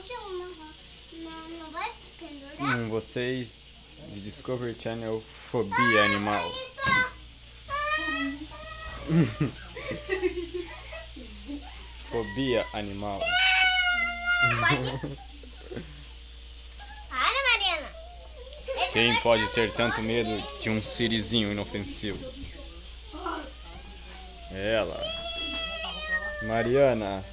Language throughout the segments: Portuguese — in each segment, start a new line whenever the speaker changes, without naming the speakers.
Não vai pendurar?
Vocês de Discovery Channel, fobia animal. Fobia animal.
Pode? Para, Mariana.
Quem pode ter tanto medo de um sirizinho inofensivo? Ela. Mariana.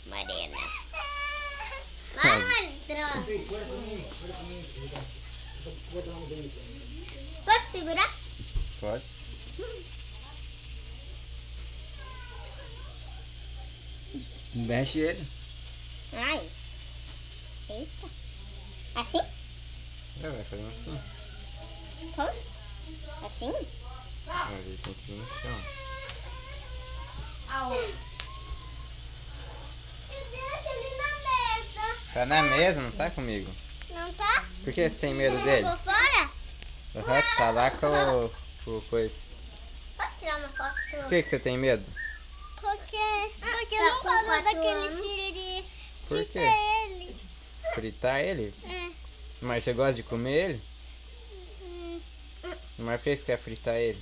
Mariana. Para, Mariana. Pode segurar?
Pode.
Mexe ele.
Ai. Eita. Assim?
Vai fazendo assim.
Como? Assim?
Ele tem que ir no chão.
Deixa ele na mesa.
Tá na mesa, não tá comigo?
Não tá?
Por que você tem medo dele?
Por fora?
Tá lá com o coisa.
Pode tirar uma foto?
Por que você tem medo?
Porque eu não falo daquele siri.
Por quê?
Ele.
Fritar ele?
É.
Mas você gosta de comer ele? Mas por que você quer fritar ele?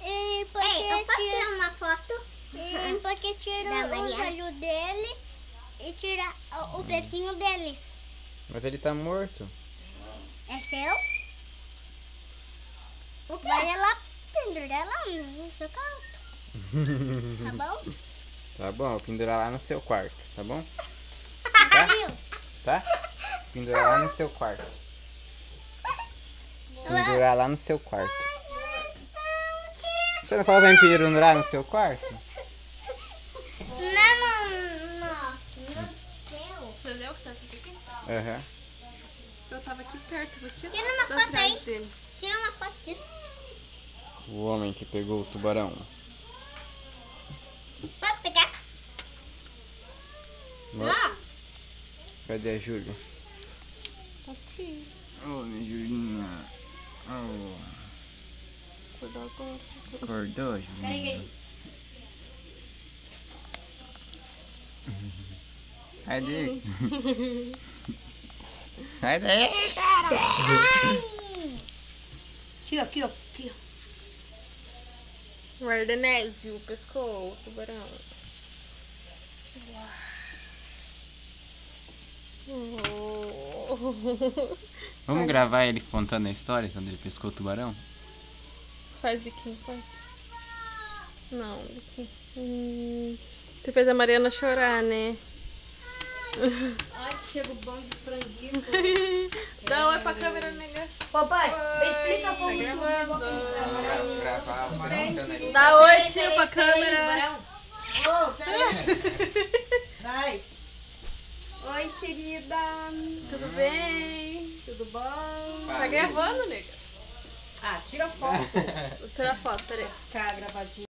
Ei, eu posso tirar uma foto? Porque tira os olhos dele e tira o pezinho deles.
Mas ele tá morto.
É seu? Vai lá pendurar lá no seu quarto. Tá bom?
Tá bom, eu pendurar lá no seu quarto, tá bom?
Tá?
Tá? Pendurar lá no seu quarto. Pendurar lá no seu quarto. Você não falou pra me pendurar no seu quarto?
Não.
Você leu que tá aqui?
Aham.
Eu tava aqui perto, tava aqui
Tira uma foto
atrás
aí.
dele.
Tira uma foto disso.
O homem que pegou o tubarão.
Pode pegar.
Cadê a Júlia?
Tá aqui.
Ô, minha Julinha. Oh.
Cuidado com...
Acordou, Julinha? Sai daí. Sai daí, cara.
Aqui, ó. O Ardenésio pescou o tubarão.
Vamos gravar ele contando a história quando ele pescou o tubarão?
Faz biquinho, faz. Não, biquinho. Você fez a Mariana chorar, né?
Ai, que chega o bom de franguinho.
Dá oi pra câmera, nega.
Papai, explica um pouco
Tá
do
gravando.
Vamos gravar o tubarão contando a história.
Dá oi, tio, pra câmera.
Ô, peraí. Vai. Oi, querida.
Tudo bem?
Tudo bom?
Tá gravando, nega?
Ah, tira foto.
Vou tirar foto, peraí.
Tá gravadinho.